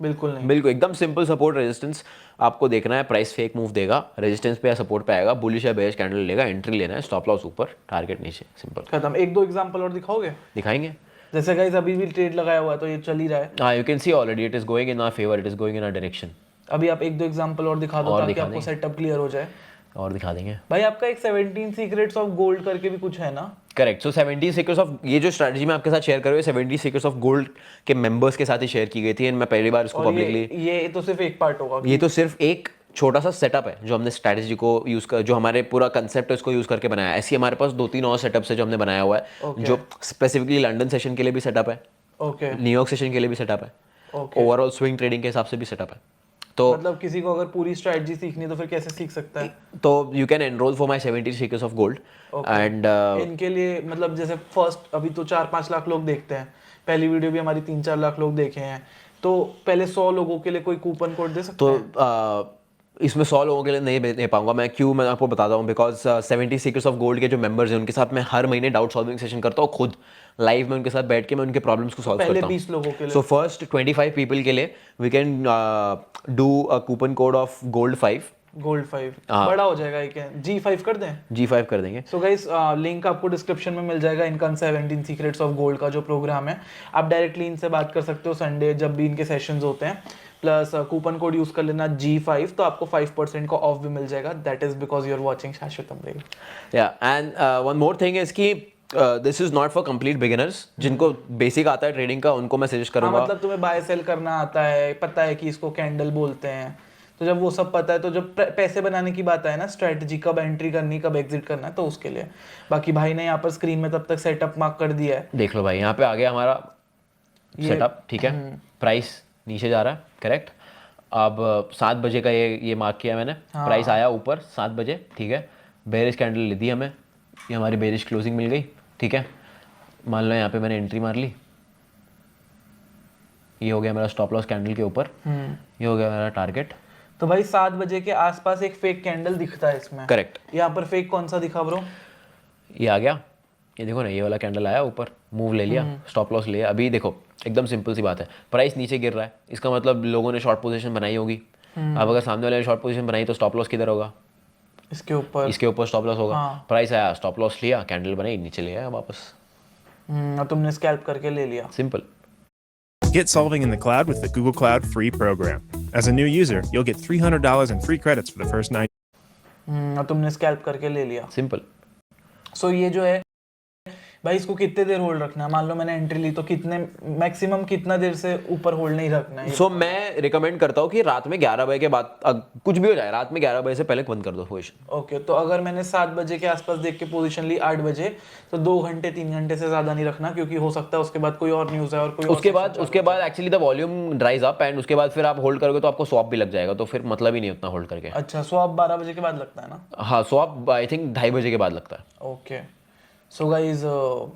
बिल्कुल नहीं।
बिल्कुल एकदम सिंपल सपोर्ट रेजिस्टेंस आपको देखना है, प्राइस फेक मूव देगा, रेजिस्टेंस पे या सपोर्ट पे आएगा, बुलिश या बेयरिश कैंडल लेगा, एंट्री लेना है, स्टॉप लॉस ऊपर, टारगेट नीचे, सिंपल।
खत्म। एक दो एग्जांपल और दिखाओगे?
दिखाएंगे।
जैसे गाइस अभी भी ट्रेड लगाया हुआ है तो ये चल ही रहा है।
हाँ, you can see already it is going in our favour, it is going in our direction.
अभी आप एक दो एग्जांपल और दिखा दो
और
ताकि
दिखा
आपको
देंगे।
सेटअप क्लियर हो जाए।
और दिखा देंगे।
भाई आपका एक 17 सीक्रेट्स ऑफ गोल्ड करके भी कुछ है ना?
करेक्ट। सो 70 सीक्रेट्स ऑफ, ये जो स्ट्रैटेजी मैं आपके साथ शेयर कर रहा हूँ 70 सीक्रेट्स ऑफ गोल्ड के मेंबर्स के साथ ही शेयर की गई थी, एंड मैं पहली बार इसको
और
पब्लिकली,
ये तो सिर्फ एक पार्ट होगा।
ये तो सिर्फ एक छोटा सा सेटअप है जो हमने स्ट्रैटेजी को यूज कर, जो हमारे पूरा कंसेप्ट है उसको यूज करके बनाया है। ऐसे ही हमारे पास 2-3 और सेटअप्स है जो हमने बनाया हुआ है,
Okay.
जो स्पेसिफिकली लंदन सेशन के लिए भी सेटअप है,
ओके
न्यूयॉर्क सेशन के लिए भी सेटअप है,
ओके।
ओवरऑल स्विंग ट्रेडिंग के हिसाब से भी सेटअप है। तो
मतलब किसी को अगर पूरी स्ट्रेटजी सीखनी है तो फिर कैसे सीख सकता है?
तो you can enrol for my 70 secrets of gold and
इनके लिए मतलब जैसे फर्स्ट अभी तो 4-5 लाख लोग देखते हैं, पहली वीडियो भी हमारी 3-4 लाख लोग देखे हैं, तो पहले 100 लोगों के लिए कोई कूपन कोड दे सकते
तो
हैं?
इसमें 100 लोगों के लिए नहीं दे पाऊंगा मैं, क्यों, मैं आपको बताता हूँ। बिकॉज 70 सीक्रेट्स ऑफ गोल्ड के जो मेंबर्स हैं उनके साथ मैं हर महीने डाउट सॉल्विंग सेशन करता हूँ, खुद लाइव में उनके साथ बैठ के मैं उनके प्रॉब्लम्स को सॉल्व
पहले
करता हूँ।
20 लोगों के लिए।
सो फर्स्ट 25 पीपल के लिए we can do a coupon code of gold 5,
gold 5
हाँ।
बड़ा हो जाएगा ये क्या? G5 कर दें?
G5 कर देंगे।
सो गाइस लिंक आपको डिस्क्रिप्शन में मिल जाएगा इनका 17 सीक्रेट्स ऑफ गोल्ड का जो प्रोग्राम है। आप डायरेक्टली इनसे बात कर सकते हो संडे जब भी इनके सेशंस होते हैं। प्लस कूपन कोड यूज कर लेना G5 तो आपको 5% का ऑफ भी मिल जाएगा। That is because you are watching Shashwat Amrel.
Yeah and one more thing is कि this is not for complete beginners, जिनको बेसिक आता है ट्रेडिंग का उनको मैं सजेस्ट
हाँ
करूंगा।
मतलब तुम्हें बाय सेल करना आता है, पता है कि इसको कैंडल बोलते हैं, तो जब वो सब पता है तो जब पैसे बनाने की बात आए ना, स्ट्रेटजी कब एंट्री करनी कब एग्जिट करना है, तो उसके लिए। बाकी भाई ने यहाँ पर स्क्रीन में तब तक सेटअप मार्क कर दिया है।
देख लो भाई, यहाँ पे आ गया हमारा सेटअप, ठीक है, प्राइस नीचे जा रहा है, करेक्ट। अब 7 बजे का ये मार्क किया मैंने, प्राइस आया ऊपर 7 बजे, ठीक है, बेरिश कैंडल ले दी हमें, ये हमारी बेरिश क्लोजिंग मिल गई, ठीक है। मान लो यहाँ पे मैंने एंट्री मार ली, ये हो गया मेरा स्टॉप लॉस कैंडल के ऊपर, ये हो गया मेरा टारगेट।
तो भाई 7 बजे के आसपास एक फेक कैंडल दिखता है इसमें।
करेक्ट।
यहाँ पर फेक कौन सा दिखा ब्रो?
ये आ गया, ये देखो ना, ये वाला कैंडल आया ऊपर, मूव ले लिया, स्टॉप लॉस लिया। अभी देखो एकदम सिंपल सी बात है, प्राइस नीचे गिर रहा है, इसका मतलब लोगों ने शॉर्ट पोजीशन बनाई होगी। अब अगर सामने वाले ने शॉर्ट पोजीशन बनाई तो स्टॉप लॉस किधर होगा?
इसके ऊपर।
इसके ऊपर स्टॉप लॉस होगा।
हाँ।
प्राइस आया, स्टॉप लॉस लिया, कैंडल बनाई, नीचे ले आया वापस,
और तुमने स्कैल्प करके ले लिया।
Simple.
Get solving in the cloud with the Google Cloud free program. As a new user, you'll get $300 in free credits for the first 90.
और तुमने स्कैल्प करके ले लिया।
सिंपल।
सो ये जो है भाई, इसको कितने देर होल्ड रखना है? मान लो मैंने एंट्री ली तो कितने मैक्सिमम कितना देर से ऊपर होल्ड नहीं रखना है?
सो मैं रिकमेंड करता हूँ कि रात में 11 बजे के बाद कुछ भी हो जाए, रात में 11 बजे से पहले बंद कर दो पोजीशन।
ओके, तो अगर मैंने 7 बजे के आसपास देख के पोजीशन ली 8 बजे, तो 2 घंटे 3 घंटे से ज्यादा नहीं रखना, क्योंकि हो सकता है उसके बाद कोई और न्यूज है और कोई
उसके बाद actually the volume ड्राइज up, and उसके बाद फिर आप होल्ड करोगे तो आपको स्वैप भी लग जाएगा, तो फिर मतलब ही नहीं उतना होल्ड करके।
अच्छा, स्वैप 12 बजे के बाद लगता है ना?
हाँ, स्वैप आई थिंक 2:30 बजे के बाद लगता है।
ओके, सो गाइज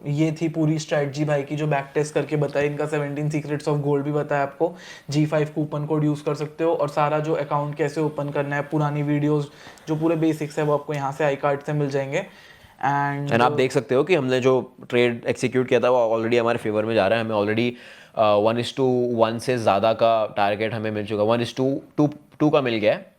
ये थी पूरी स्ट्रेटजी भाई की जो बैक टेस्ट करके बताई। इनका 17 सीक्रेट्स ऑफ गोल्ड भी बताया आपको। G5 कूपन कोड यूज कर सकते हो, और सारा जो अकाउंट कैसे ओपन करना है, पुरानी वीडियोस जो पूरे बेसिक्स है वो आपको यहाँ से आई कार्ड से मिल जाएंगे।
एंड आप देख सकते हो कि हमने जो ट्रेड एक्सिक्यूट किया था वो ऑलरेडी हमारे फेवर में जा रहा है। हमें ऑलरेडी 1:1 से ज़्यादा का टारगेट हमें मिल चुका, 1:2 का मिल गया है,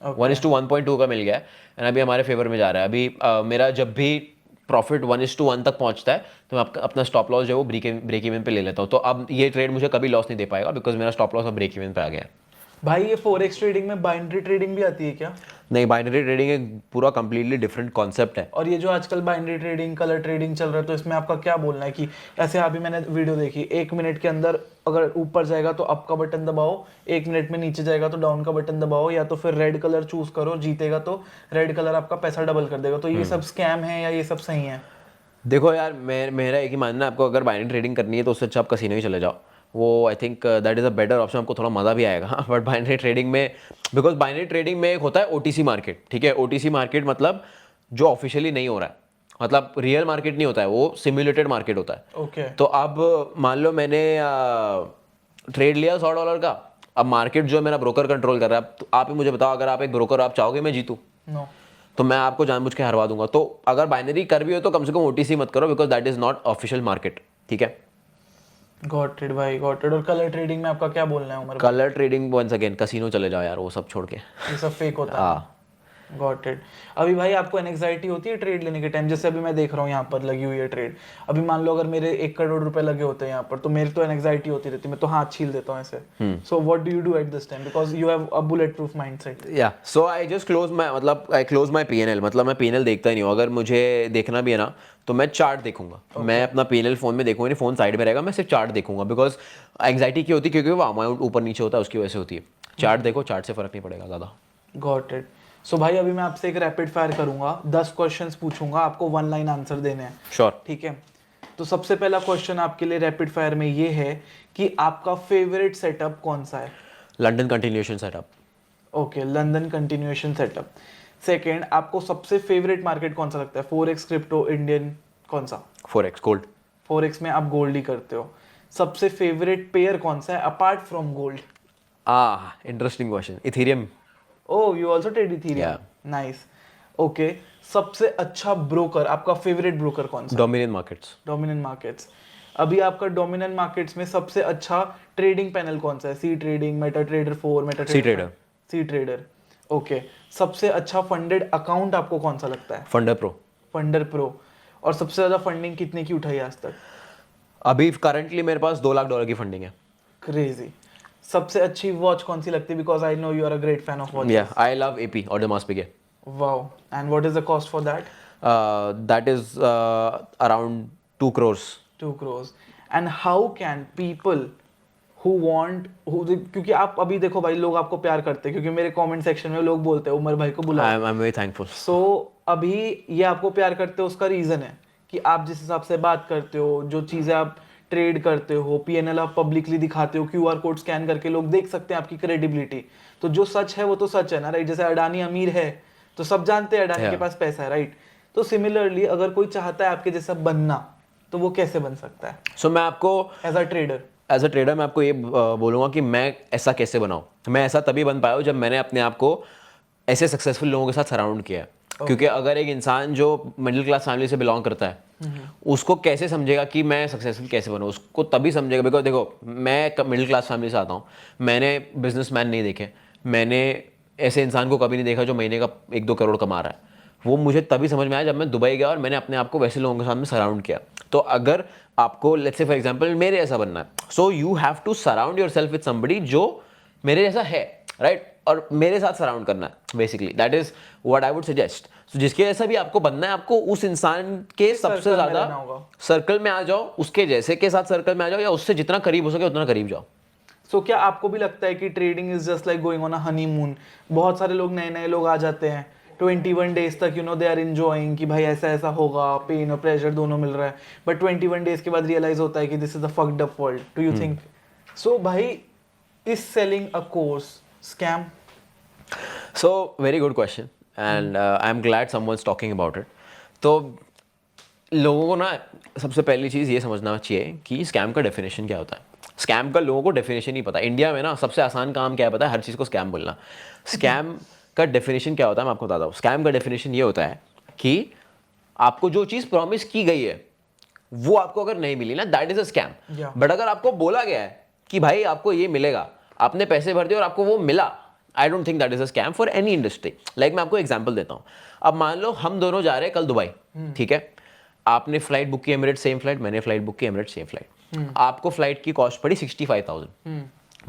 1:1.2 का मिल गया है, एंड अभी हमारे फेवर में जा रहा है। अभी मेरा जब भी प्रॉफिट 1:1 तक पहुंचता है तो मैं अपना स्टॉप लॉस जो है वो ब्रेक इवन पे ले लेता हूँ। तो अब ये ट्रेड मुझे कभी लॉस नहीं दे पाएगा, बिकॉज मेरा स्टॉप लॉस अब ब्रेक इवन पे आ गया है।
भाई ये फॉरेक्स ट्रेडिंग में बाइनरी ट्रेडिंग भी आती है क्या?
नहीं, बाइनरी ट्रेडिंग एक पूरा कंप्लीटली डिफरेंट कॉन्सेप्ट है।
और ये जो आजकल बाइनरी ट्रेडिंग, कलर ट्रेडिंग चल रहा है, तो इसमें आपका क्या बोलना है? कि ऐसे अभी मैंने वीडियो देखी, 1 मिनट के अंदर अगर ऊपर जाएगा तो अप का बटन दबाओ, 1 मिनट में नीचे जाएगा तो डाउन का बटन दबाओ, या तो फिर रेड कलर चूज करो, जीतेगा तो रेड कलर आपका पैसा डबल कर देगा। तो ये सब स्कैम है या ये सब सही है?
देखो यार, मेरा एक ही मानना है, आपको अगर बाइनरी ट्रेडिंग करनी है तो उससे अच्छा आप कसिनो ही चले जाओ। वो I think that is a better option, आपको थोड़ा मज़ा भी आएगा। बट बाइनरी ट्रेडिंग में, बिकॉज बाइनरी ट्रेडिंग में एक होता है OTC मार्केट, ठीक है। OTC मार्केट मतलब जो ऑफिशियली नहीं हो रहा है, मतलब रियल मार्केट नहीं होता है, वो सिमुलेटेड मार्केट होता है।
ओके,
तो अब मान लो मैंने ट्रेड लिया $100 का, अब मार्केट जो मेरा ब्रोकर कंट्रोल कर रहा है। तो आप ही मुझे बताओ, अगर आप एक ब्रोकर, आप चाहोगे मैं जीतूँ?
नो।
तो मैं आपको जानबूझ के हरवा दूंगा। तो अगर बाइनरी कर भी हो तो कम से कम OTC मत करो, because that is not official market, ठीक है।
गॉट इट भाई, गॉट इट। और कलर ट्रेडिंग में आपका क्या बोलना है उमर भाई?
Colour trading once again casino चले जाओ यार, वो सब छोड़ के।
ये सब फेक होता है।
हाँ।
Got it. अभी भाई आपको एंग्जाइटी होती है ट्रेड लेने के टाइम? जैसे अभी मैं देख रहा हूँ यहाँ पर लगी हुई है ट्रेड, अभी मान लो अगर मेरे 1 करोड़ रुपए लगे होते हैं यहाँ पर, तो मेरी तो एंग्जाइटी होती रहती है, मैं तो हाथ छील देता हूँ ऐसे। So what do you do at this time, because you have a bullet proof mindset?
या सो आई जस्ट क्लोज माई, मतलब आई क्लोज माई PNL, मतलब मैं PNL देखता ही नहीं हूँ। अगर मुझे देखना भी है ना तो मैं चार्ट देखूंगा। मैं अपना PNL फोन में देखूंगा नहीं, फोन साइड में रहेगा, मैं सिर्फ चार्ट देखूंगा। बिकॉज एंग्जाइटी की होती है क्योंकि वो अमाउंट ऊपर नीचे होता है, उसकी वजह से होती है। चार्ट देखो, चार्ट से फर्क नहीं पड़ेगा ज़्यादा।
Got it. सो भाई अभी मैं आपसे एक रैपिड फायर करूंगा, 10 क्वेश्चंस पूछूंगा, आपको 1 लाइन आंसर देने हैं।
श्योर।
ठीक है, तो सबसे पहला क्वेश्चन आपके लिए रैपिड फायर में ये है कि आपका फेवरेट सेटअप कौन सा है?
London continuation setup.
Okay, London continuation setup. Second, आपको सबसे फेवरेट मार्केट कौन सा लगता है? फॉरेक्स, क्रिप्टो, इंडियन, कौन सा?
Forex, gold.
फॉरेक्स में आप गोल्ड ही करते हो। सबसे फेवरेट पेयर कौन सा है apart from gold?
Interesting question. Ethereum.
Oh, you also trade Ethereum.
Yeah.
Nice. Okay, सबसे अच्छा ब्रोकर, आपका फेवरेट ब्रोकर कौन सा?
Dominion markets.
Dominant markets. अभी आपका डोमिनेंट मार्केट्स में सबसे अच्छा ट्रेडिंग पैनल कौन सा है? C trading, meta trader 4, meta
Trader।
C trader. Okay, सबसे अच्छा फंडेड अकाउंट आपको कौन सा लगता है?
Funder pro.
Funder pro. और सबसे ज्यादा फंडिंग कितने की उठाई आज तक?
अभी करंटली मेरे पास $2 लाख की फंडिंग है।
क्रेजी। सबसे अच्छी वॉच कौन सी लगती है? Because I know you are a great fan of watch.
Yeah I love AP और Demars Piguet.
Wow, and what is the cost for that?
That is around 2 crores.
2 crores. And how can people who want क्योंकि आप अभी देखो भाई, लोग आपको प्यार करते हैं क्योंकि मेरे कमेंट सेक्शन में लोग बोलते हैं उमर भाई को बुलाओ।
I'm very thankful.
सो अभी ये आपको प्यार करते हो, उसका रीजन है कि आप जिस हिसाब से बात करते हो, जो चीजें आप ट्रेड करते हो, PNL आप पब्लिकली दिखाते हो, QR कोड स्कैन करके लोग देख सकते हैं आपकी क्रेडिबिलिटी। तो जो सच है वो तो सच है ना, राइट? जैसे अडानी अमीर है तो सब जानते हैं अडानी के पास पैसा है, राइट? तो सिमिलरली अगर कोई चाहता है आपके जैसा बनना, तो वो कैसे बन सकता है
So मैं आपको
as a trader?
As a trader मैं आपको ये बोलूँगा कि मैं ऐसा कैसे बनाऊँ। मैं ऐसा तभी बन पाया हूँ जब मैंने अपने आप को ऐसे सक्सेसफुल लोगों के साथ सराउंड किया है। क्योंकि अगर एक इंसान जो मिडिल क्लास फैमिली से बिलोंग करता है, उसको कैसे समझेगा कि मैं सक्सेसफुल कैसे बनूँ, उसको तभी समझेगा। बिकॉज देखो, मैं मिडिल क्लास फैमिली से आता हूँ, मैंने बिजनेसमैन नहीं देखे, मैंने ऐसे इंसान को कभी नहीं देखा जो महीने का 1-2 करोड़ कमा रहा है। वो मुझे तभी समझ में आया जब मैं दुबई गया और मैंने अपने आप को वैसे लोगों के साथ में सराउंड किया। तो अगर आपको लेट्स से फॉर एग्जांपल मेरे ऐसा बनना है, so you have to surround yourself with somebody जो मेरे जैसा है, राइट? और मेरे साथ सराउंड करना है basically, that is what I would suggest. So जिसके जैसा भी आपको बनना है, आपको उस इंसान के सबसे ज्यादा सर्कल में आ जाओ, उसके जैसे के साथ सर्कल में आ जाओ, या उससे जितना करीब हो सके उतना करीब जाओ।
सो क्या आपको भी लगता है कि trading is just like going on a honeymoon? बहुत सारे लोग, नए नए लोग आ जाते हैं, 21 डेज तक दे आर इंजॉइंग कि भाई ऐसा ऐसा होगा, पेन और प्रेशर दोनों मिल रहा है, बट 21 डेज के बाद रियलाइज होता है कि this is the fucked up world. Do you think so भाई, is selling a course scam?
So very good question and I'm glad someone's talking about it. तो लोगों को ना सबसे पहली चीज़ ये समझना चाहिए कि स्कैम का डेफिनेशन क्या होता है। स्कैम का लोगों को डेफिनेशन नहीं पता। इंडिया में ना सबसे आसान काम क्या है पता है? हर चीज़ को स्कैम बोलना। स्कैम का डेफिनेशन क्या होता है मैं आपको बताता हूँ। स्कैम का डेफिनेशन ये होता है कि आपको जो चीज़ प्रॉमिस की गई है वो आपको अगर नहीं मिली ना, that is a scam. But अगर आपको बोला गया है कि भाई आपको ये मिलेगा, आपने पैसे भर दिए और आपको वो मिला, आई don't think that is a scam for any industry. Like मैं आपको एग्जांपल देता हूँ। अब मान लो हम दोनों जा रहे हैं कल दुबई, ठीक है? आपने फ्लाइट बुक की एमिरेट्स सेम फ्लाइट, मैंने फ्लाइट बुक की एमिरेट्स सेम फ्लाइट। आपको फ्लाइट की कॉस्ट पड़ी 65,000,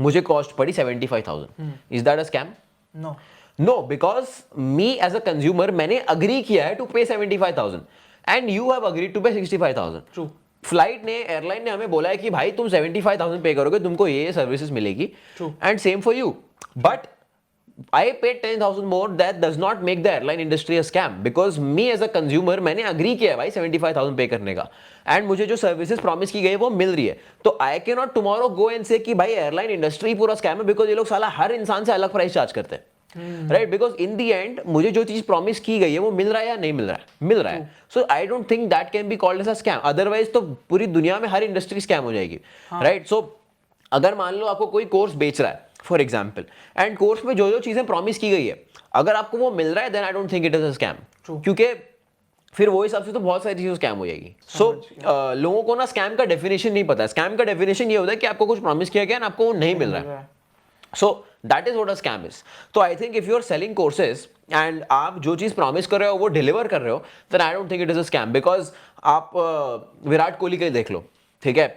मुझे कॉस्ट पड़ी 75,000। Is that a scam?
No
no, because me as a consumer मैंने अग्री किया है to pay 75,000 and you have agreed to pay 65,000।
True.
Flight ने, एयरलाइन ने हमें बोला है कि भाई तुम 75,000 पे करोगे, तुमको ये सर्विसेज मिलेगी, and same for you. But I paid 10,000 more. That does not make the airline industry a scam because me as a consumer मैंने agree किया है भाई 75,000 पे करने का, and मुझे जो सर्विसेज प्रॉमिस की गई है वो मिल रही है। तो I cannot tomorrow go and say कि भाई एयरलाइन इंडस्ट्री पूरा स्कैम है because ये लोग साला हर इंसान से अलग प्राइस चार्ज करते हैं, right? Because in the and मुझे जो चीज प्रॉमिस की गई है वो मिल रहा है या नहीं मिल रहा है? मिल रहा है। So I don't think that can be called as a scam. Otherwise तो पूरी दुनिया में हर इंडस्ट्री स्कैम हो जाएगी, राइट? सो अगर मान लो आपको कोई कोर्स बेच रहा है फॉर एग्जाम्पल, एंड कोर्स में जो जो चीजें प्रॉमिस की गई है अगर आपको वो मिल रहा है, then I don't think it is a scam. क्योंकि फिर वो हिसाब से तो बहुत सारी चीज़ें स्कैम हो जाएगी. सो लोगों को ना स्कैम का डेफिनेशन नहीं पता है. स्कैम का डेफिनेशन ये होता है कि आपको कुछ प्रॉमिस किया गया ना, आपको वो नहीं मिल रहा है. So that is what a scam is. तो I think if you are selling courses and आप जो चीज़ प्रॉमिस कर रहे हो वो डिलीवर कर रहे हो, then I don't think it is a scam. Because आप विराट कोहली का ही देख लो, ठीक है.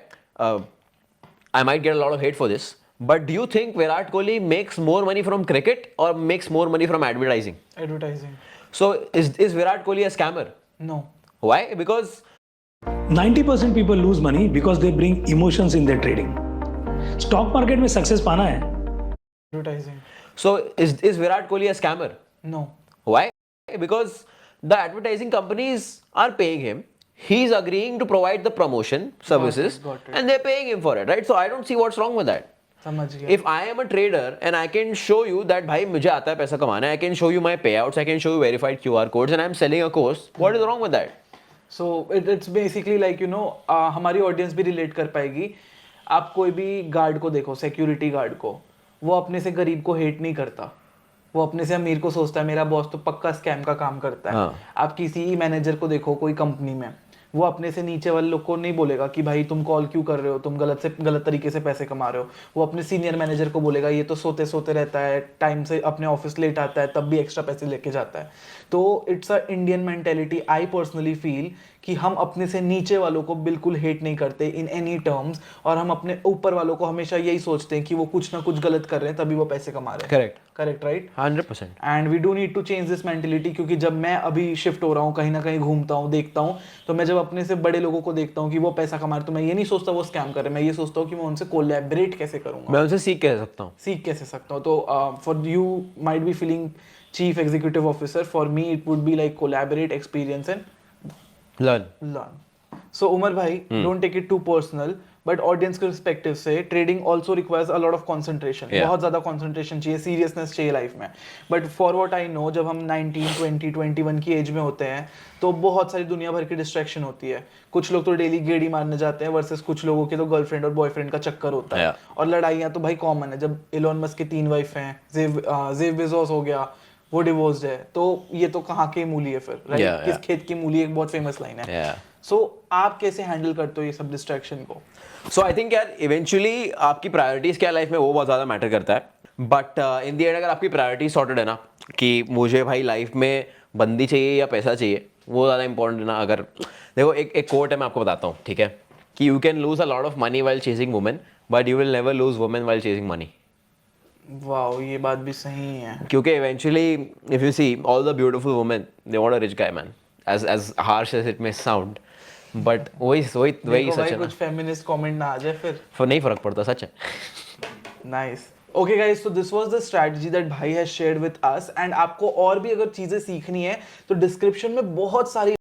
I might get a lot of hate for this, but do you think Virat Kohli makes more money from cricket or makes more money from advertising?
Advertising.
So is Virat Kohli a scammer?
No.
Why? Because
90% people lose money because they bring emotions in their trading. Stock market में success पाना है.
Advertising.
so is Virat Kohli a scammer?
No.
Why? Because the advertising companies are paying him. He's agreeing to provide the promotion services,
got it.
and they're paying him for it, right? So I don't see what's wrong with that.
समझ गया.
If I am a trader and I can show you that भाई मुझे आता है पैसा कमाना, I can show you my payouts, I can show you verified QR codes, and I'm selling a course, what is wrong with that?
So it's basically like you know हमारी audience भी relate कर पाएगी. आप कोई भी guard को देखो, security guard को, वो अपने से गरीब को हेट नहीं करता. वो अपने से अमीर को सोचता है मेरा बॉस तो पक्का स्कैम का काम करता है.
हाँ.
आप किसी मैनेजर को देखो कोई कंपनी में, वो अपने से नीचे वाले लोग को नहीं बोलेगा कि भाई तुम कॉल क्यों कर रहे हो, तुम गलत तरीके से पैसे कमा रहे हो. वो अपने सीनियर मैनेजर को बोलेगा ये तो सोते सोते रहता है, टाइम से अपने ऑफिस लेट आता है, तब भी एक्स्ट्रा पैसे लेके जाता है. तो it's a Indian mentality. I personally feel कि हम अपने से नीचे वालों को बिल्कुल हेट नहीं करते इन एनी टर्म्स, और हम अपने ऊपर वालों को हमेशा यही सोचते हैं कि वो कुछ ना कुछ गलत कर रहे हैं तभी वो पैसे कमा रहे हैं.
Correct.
Correct, right.
100%.
And we do need to change this mentality. क्योंकि जब मैं अभी शिफ्ट हो रहा हूँ, कहीं ना कहीं घूमता हूँ, देखता हूँ, तो मैं जब अपने से बड़े लोगों को देखता हूँ कि वो पैसा कमा रहे, तो मैं ये नहीं सोचता वो स्कैम कर रहे, मैं ये सोचता हूँ कि मैं उनसे कोलैबोरेट कैसे करूँगा,
मैं उनसे सीख कह सकता हूँ.
सीख कैसे सकता हूँ. तो for you might be feeling chief executive officer, for me it would be like collaborate, experience and
learn.
So Umar भाई, don't take it too personal, but audience के perspective से trading also requires a lot of concentration.
Yeah.
बहुत ज़्यादा concentration चाहिए, seriousness चाहिए life में. But for what I know, जब हम 19, 20, 21 की एज में होते हैं तो बहुत सारी दुनिया भर की डिस्ट्रैक्शन होती है. कुछ लोग तो डेली गेड़ी मारने जाते हैं वर्सेस कुछ लोगों के तो गर्लफ्रेंड और बॉयफ्रेंड का चक्कर होता है.
Yeah.
और लड़ाइयाँ तो भाई कॉमन है. जब इलोन मस्क की 3 वाइफ हैं, जेफ बेजोस हो गया, वो डिवोर्स्ड है, तो ये तो कहाँ की मूली है फिर, राइट?
Yeah,
किस
yeah.
खेत की मूली, एक बहुत फेमस लाइन है.
Yeah.
सो आप कैसे हैंडल करते हो ये सब डिस्ट्रैक्शन को?
सो आई थिंक यार इवेंचुअली आपकी प्रायोरिटीज क्या लाइफ में वो बहुत ज़्यादा मैटर करता है. बट इन दी एंड अगर आपकी प्रायोरिटी सॉर्टेड है ना कि मुझे भाई लाइफ में बंदी चाहिए या पैसा चाहिए, वो ज़्यादा इंपॉर्टेंट है ना. अगर देखो एक कोट है, मैं आपको बताता हूँ, ठीक है, कि you can lose a lot of money while chasing women but you will never lose women while chasing money.
Wow, ये बात भी सही है.
क्योंकि eventually if you see all the beautiful women they want a rich guy man, as harsh as it may sound, but वही
देखो
सच
भाई,
है ना.
कुछ फेमिनिस्ट कमेंट ना आ जाए फिर.
नहीं फर्क पड़ता, सच है.
Nice. Okay guys, so this was the strategy that भाई has shared with us, and आपको और भी अगर चीजें सीखनी है तो डिस्क्रिप्शन में बहुत सारी